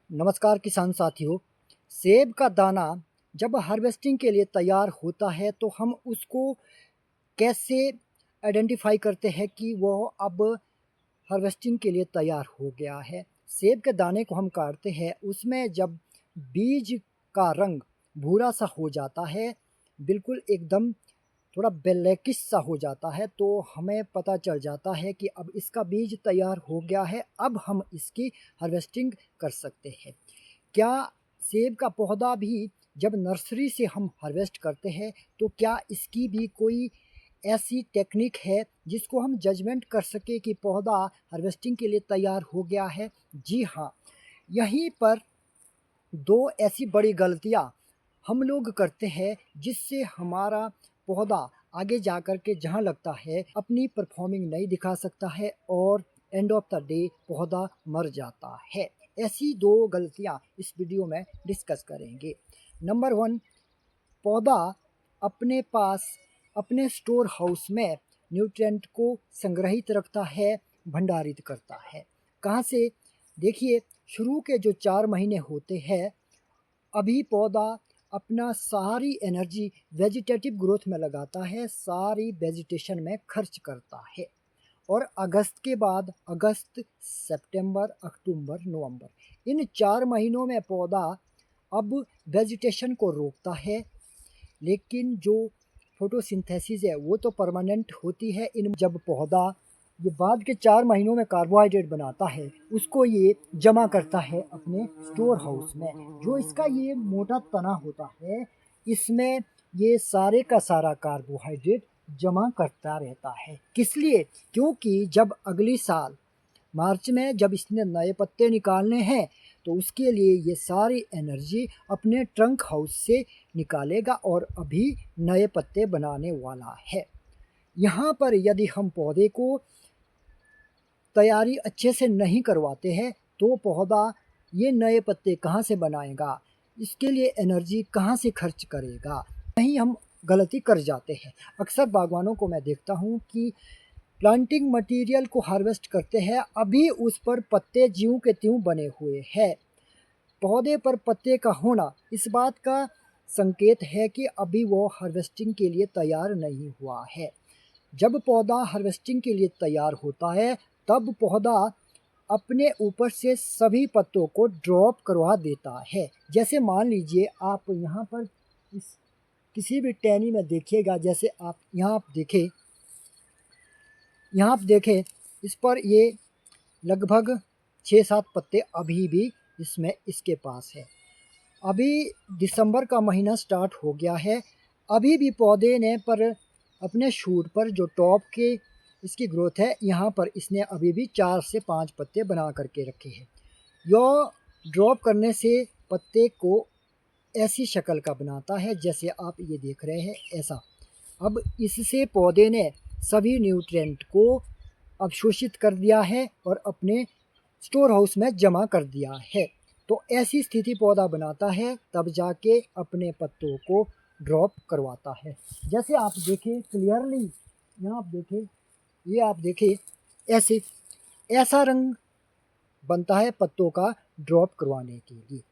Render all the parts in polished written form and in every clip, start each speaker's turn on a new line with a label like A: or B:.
A: नमस्कार किसान साथियों। सेब का दाना जब हार्वेस्टिंग के लिए तैयार होता है तो हम उसको कैसे आइडेंटिफाई करते हैं कि वो अब हार्वेस्टिंग के लिए तैयार हो गया है। सेब के दाने को हम काटते हैं, उसमें जब बीज का रंग भूरा सा हो जाता है, बिल्कुल एकदम थोड़ा ब्लैकिश सा हो जाता है, तो हमें पता चल जाता है कि अब इसका बीज तैयार हो गया है। अब हम इसकी हार्वेस्टिंग कर सकते हैं। क्या सेब का पौधा भी जब नर्सरी से हम हार्वेस्ट करते हैं तो क्या इसकी भी कोई ऐसी टेक्निक है जिसको हम जजमेंट कर सके कि पौधा हार्वेस्टिंग के लिए तैयार हो गया है? जी हाँ, यहीं पर दो ऐसी बड़ी गलतियाँ हम लोग करते हैं जिससे हमारा पौधा आगे जा कर के जहाँ लगता है अपनी परफॉर्मिंग नहीं दिखा सकता है और एंड ऑफ द डे पौधा मर जाता है। ऐसी दो गलतियाँ इस वीडियो में डिस्कस करेंगे। नंबर वन, पौधा अपने पास अपने स्टोर हाउस में न्यूट्रिएंट को संग्रहित रखता है, भंडारित करता है। कहाँ से? देखिए, शुरू के जो 4 महीने होते हैं, अभी पौधा अपना सारी एनर्जी वेजिटेटिव ग्रोथ में लगाता है, सारी वेजिटेशन में खर्च करता है। और अगस्त के बाद अगस्त, सितंबर, अक्टूबर, नवंबर, इन 4 महीनों में पौधा अब वेजिटेशन को रोकता है, लेकिन जो फोटोसिंथेसिस है वो तो परमानेंट होती है। इन जब पौधा ये बाद के 4 महीनों में कार्बोहाइड्रेट बनाता है, उसको ये जमा करता है अपने स्टोर हाउस में। जो इसका ये मोटा तना होता है, इसमें ये सारे का सारा कार्बोहाइड्रेट जमा करता रहता है। किस लिए? क्योंकि जब अगली साल मार्च में जब इसने नए पत्ते निकालने हैं तो उसके लिए ये सारी एनर्जी अपने ट्रंक हाउस से निकालेगा और अभी नए पत्ते बनाने वाला है। यहाँ पर यदि हम पौधे को तैयारी अच्छे से नहीं करवाते हैं तो पौधा ये नए पत्ते कहाँ से बनाएगा, इसके लिए एनर्जी कहाँ से खर्च करेगा? नहीं, हम गलती कर जाते हैं। अक्सर बागवानों को मैं देखता हूँ कि प्लांटिंग मटेरियल को हार्वेस्ट करते हैं, अभी उस पर पत्ते ज्यों के त्यों बने हुए हैं। पौधे पर पत्ते का होना इस बात का संकेत है कि अभी वो हार्वेस्टिंग के लिए तैयार नहीं हुआ है। जब पौधा हार्वेस्टिंग के लिए तैयार होता है तब पौधा अपने ऊपर से सभी पत्तों को ड्रॉप करवा देता है। जैसे मान लीजिए आप यहाँ पर इस किसी भी टहनी में देखिएगा, जैसे आप यहाँ आप देखें, इस पर ये लगभग 6-7 पत्ते अभी भी इसमें इसके पास है। अभी दिसंबर का महीना स्टार्ट हो गया है, अभी भी पौधे ने पर अपने शूट पर जो टॉप के इसकी ग्रोथ है, यहाँ पर इसने अभी भी 4 से 5 पत्ते बना करके रखे हैं। यह ड्रॉप करने से पत्ते को ऐसी शक्ल का बनाता है जैसे आप ये देख रहे हैं, ऐसा। अब इससे पौधे ने सभी न्यूट्रिएंट को अवशोषित कर दिया है और अपने स्टोर हाउस में जमा कर दिया है। तो ऐसी स्थिति पौधा बनाता है, तब जाके अपने पत्तों को ड्रॉप करवाता है। जैसे आप देखें क्लियरली, यहाँ आप देखें, ये आप देखें, ऐसे ऐसा रंग बनता है पत्तों का ड्रॉप करवाने के लिए।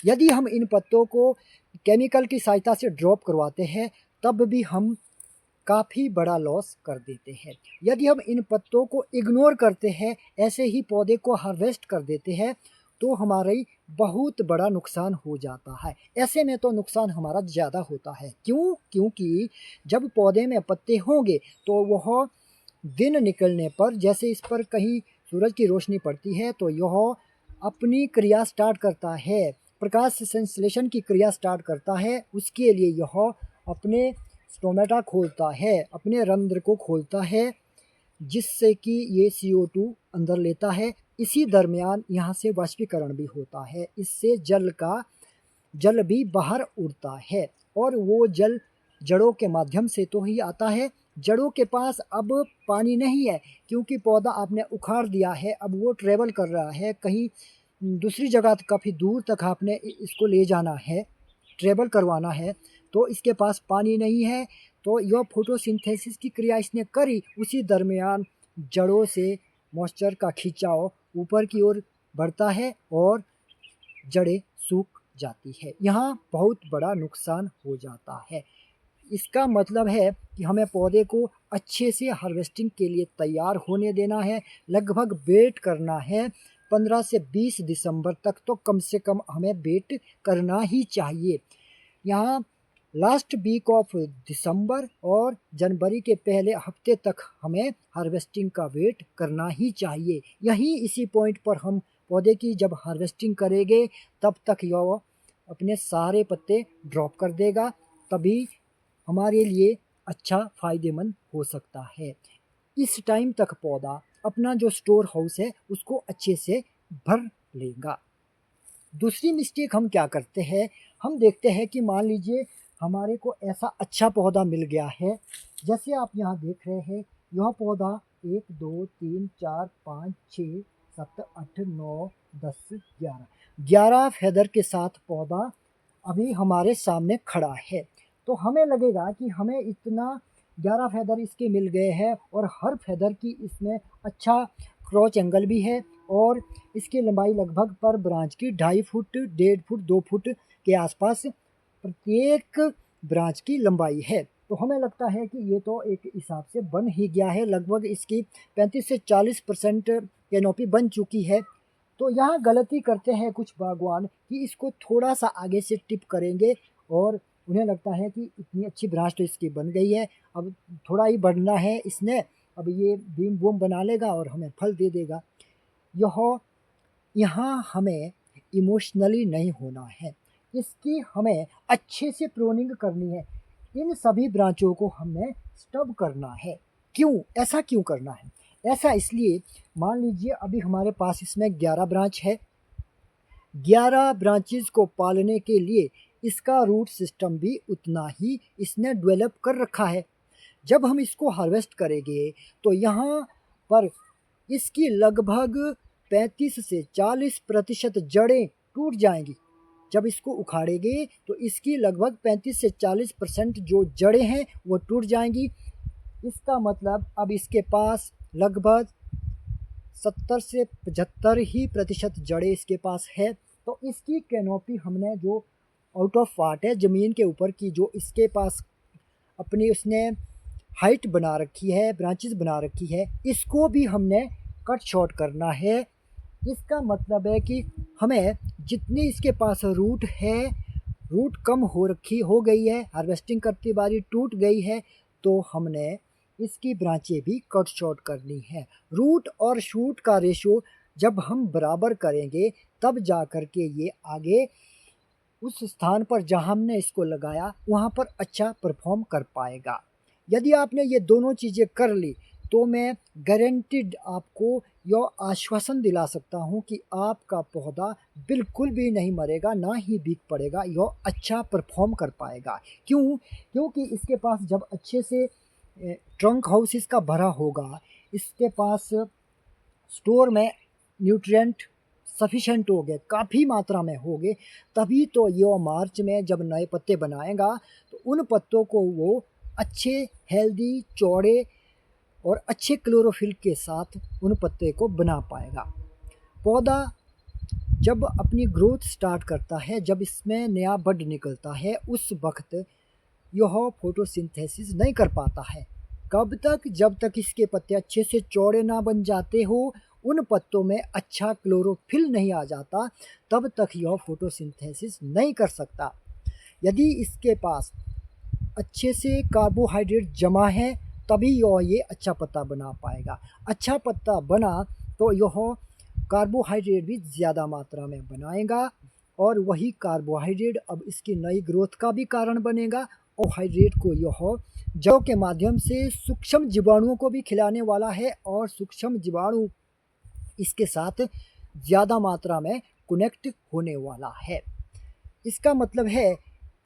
A: यदि हम इन पत्तों को केमिकल की सहायता से ड्रॉप करवाते हैं तब भी हम काफ़ी बड़ा लॉस कर देते हैं। यदि हम इन पत्तों को इग्नोर करते हैं, ऐसे ही पौधे को हार्वेस्ट कर देते हैं, तो हमारी बहुत बड़ा नुकसान हो जाता है। ऐसे में तो नुकसान हमारा ज़्यादा होता है। क्यों? क्योंकि जब पौधे में पत्ते होंगे तो वह दिन निकलने पर, जैसे इस पर कहीं सूरज की रोशनी पड़ती है तो यह अपनी क्रिया स्टार्ट करता है, प्रकाश संश्लेषण की क्रिया स्टार्ट करता है। उसके लिए यह अपने स्टोमेटा खोलता है, अपने रंध्र को खोलता है, जिससे कि ये CO2 अंदर लेता है। इसी दरमियान यहाँ से वाष्पीकरण भी होता है, इससे जल भी बाहर उड़ता है और वो जल जड़ों के माध्यम से तो ही आता है। जड़ों के पास अब पानी नहीं है क्योंकि पौधा आपने उखाड़ दिया है, अब वो ट्रेवल कर रहा है कहीं दूसरी जगह, काफ़ी दूर तक आपने इसको ले जाना है, ट्रेवल करवाना है, तो इसके पास पानी नहीं है। तो यह फोटोसिंथेसिस की क्रिया इसने करी, उसी दरमियान जड़ों से मॉइस्चर का खिंचाव ऊपर की ओर बढ़ता है और जड़ें सूख जाती है। यहाँ बहुत बड़ा नुकसान हो जाता है। इसका मतलब है कि हमें पौधे को अच्छे से हार्वेस्टिंग के लिए तैयार होने देना है। लगभग वेट करना है 15 से 20 दिसंबर तक, तो कम से कम हमें वेट करना ही चाहिए। यहाँ लास्ट वीक ऑफ दिसंबर और जनवरी के पहले हफ्ते तक हमें हार्वेस्टिंग का वेट करना ही चाहिए। यहीं इसी पॉइंट पर हम पौधे की जब हार्वेस्टिंग करेंगे तब तक यह अपने सारे पत्ते ड्रॉप कर देगा, तभी हमारे लिए अच्छा फ़ायदेमंद हो सकता है। इस टाइम तक पौधा अपना जो स्टोर हाउस है उसको अच्छे से भर लेगा। दूसरी मिस्टेक हम क्या करते हैं, हम देखते हैं कि मान लीजिए हमारे को ऐसा अच्छा पौधा मिल गया है, जैसे आप यहाँ देख रहे हैं यह पौधा 1 2 3 4 5 6 7 8 9 10 11 फेदर के साथ पौधा अभी हमारे सामने खड़ा है। तो हमें लगेगा कि हमें इतना 11 फेदर इसके मिल गए हैं और हर फेदर की इसमें अच्छा क्रॉच एंगल भी है और इसकी लंबाई लगभग पर ब्रांच की 2.5 फुट 1.5 फुट 2 फुट के आसपास प्रत्येक ब्रांच की लंबाई है। तो हमें लगता है कि ये तो एक हिसाब से बन ही गया है, लगभग इसकी 35 से 40% कैनोपी बन चुकी है। तो यहाँ गलती करते हैं कुछ बागवान कि इसको थोड़ा सा आगे से टिप करेंगे और उन्हें लगता है कि इतनी अच्छी ब्रांच तो इसकी बन गई है, अब थोड़ा ही बढ़ना है इसने, अब ये बीम बूम बना लेगा और हमें फल दे देगा। यहाँ हमें इमोशनली नहीं होना है, इसकी हमें अच्छे से प्रूनिंग करनी है। इन सभी ब्रांचों को हमने स्टब करना है। क्यों ऐसा क्यों करना है? ऐसा इसलिए, मान लीजिए अभी हमारे पास इसमें 11 ब्रांच है। 11 ब्रांचेस को पालने के लिए इसका रूट सिस्टम भी उतना ही इसने डेवलप कर रखा है। जब हम इसको हार्वेस्ट करेंगे तो यहाँ पर इसकी लगभग 35 से 40% जड़ें टूट जाएंगी। जब इसको उखाड़ेंगे तो इसकी लगभग 35 से 40% जो जड़ें हैं वो टूट जाएंगी। इसका मतलब अब इसके पास लगभग 70 से 75 ही प्रतिशत जड़ें इसके पास है। तो इसकी कैनोपी हमने जो आउट ऑफ पार्ट है ज़मीन के ऊपर की, जो इसके पास अपनी उसने हाइट बना रखी है, ब्रांचेस बना रखी है, इसको भी हमने कट शॉर्ट करना है। इसका मतलब है कि हमें जितनी इसके पास रूट है, रूट कम हो गई है, हार्वेस्टिंग करती बारी टूट गई है, तो हमने इसकी ब्रांचें भी कट शॉर्ट करनी है। रूट और शूट का रेशो जब हम बराबर करेंगे तब जा कर के ये आगे उस स्थान पर जहाँ हमने इसको लगाया वहाँ पर अच्छा परफॉर्म कर पाएगा। यदि आपने ये दोनों चीज़ें कर ली तो मैं गारंटीड आपको यह आश्वासन दिला सकता हूँ कि आपका पौधा बिल्कुल भी नहीं मरेगा, ना ही बिक पड़ेगा, यह अच्छा परफॉर्म कर पाएगा। क्यों? क्योंकि इसके पास जब अच्छे से ट्रंक हाउस इसका भरा होगा, इसके पास स्टोर में न्यूट्रिएंट सफिशेंट हो गए, काफ़ी मात्रा में हो गए, तभी तो ये मार्च में जब नए पत्ते बनाएगा तो उन पत्तों को वो अच्छे हेल्दी चौड़े और अच्छे क्लोरोफिल के साथ उन पत्ते को बना पाएगा। पौधा जब अपनी ग्रोथ स्टार्ट करता है, जब इसमें नया बड निकलता है, उस वक्त यह फोटोसिंथेसिस नहीं कर पाता है। कब तक? जब तक इसके पत्ते अच्छे से चौड़े ना बन जाते हो, उन पत्तों में अच्छा क्लोरोफिल नहीं आ जाता, तब तक यह फोटोसिंथेसिस नहीं कर सकता। यदि इसके पास अच्छे से कार्बोहाइड्रेट जमा है तभी यह ये अच्छा पत्ता बना पाएगा। अच्छा पत्ता बना तो यह कार्बोहाइड्रेट भी ज़्यादा मात्रा में बनाएगा और वही कार्बोहाइड्रेट अब इसकी नई ग्रोथ का भी कारण बनेगा। और हाइड्रेट को यह जड़ों के माध्यम से सूक्ष्म जीवाणुओं को भी खिलाने वाला है और सूक्ष्म जीवाणु इसके साथ ज़्यादा मात्रा में कनेक्ट होने वाला है। इसका मतलब है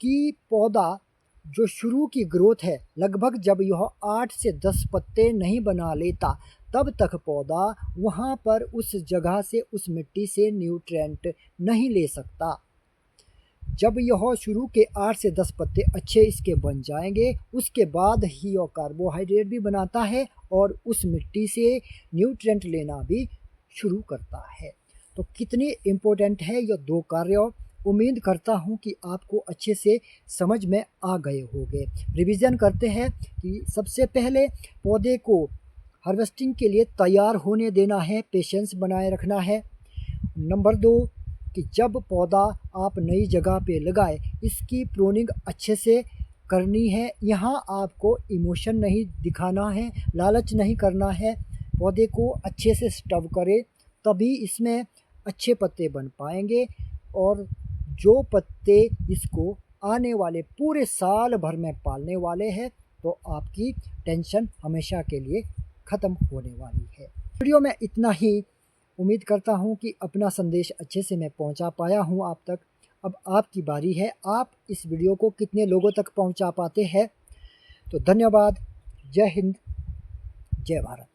A: कि पौधा जो शुरू की ग्रोथ है, लगभग जब यह 8 से 10 पत्ते नहीं बना लेता तब तक पौधा वहाँ पर उस जगह से, उस मिट्टी से न्यूट्रिएंट नहीं ले सकता। जब यह शुरू के 8 से 10 पत्ते अच्छे इसके बन जाएंगे, उसके बाद ही यह कार्बोहाइड्रेट भी बनाता है और उस मिट्टी से न्यूट्रिएंट लेना भी शुरू करता है। तो कितनी इम्पोर्टेंट है ये 2 कार्य। उम्मीद करता हूँ कि आपको अच्छे से समझ में आ गए होंगे। रिवीजन करते हैं कि सबसे पहले पौधे को हार्वेस्टिंग के लिए तैयार होने देना है, पेशेंस बनाए रखना है। नंबर 2 कि जब पौधा आप नई जगह पे लगाए, इसकी प्रूनिंग अच्छे से करनी है। यहाँ आपको इमोशन नहीं दिखाना है, लालच नहीं करना है। पौधे को अच्छे से स्टब करें, तभी इसमें अच्छे पत्ते बन पाएंगे और जो पत्ते इसको आने वाले पूरे साल भर में पालने वाले हैं, तो आपकी टेंशन हमेशा के लिए ख़त्म होने वाली है। वीडियो में इतना ही। उम्मीद करता हूँ कि अपना संदेश अच्छे से मैं पहुँचा पाया हूँ आप तक। अब आपकी बारी है, आप इस वीडियो को कितने लोगों तक पहुँचा पाते हैं। तो धन्यवाद। जय हिंद, जय भारत।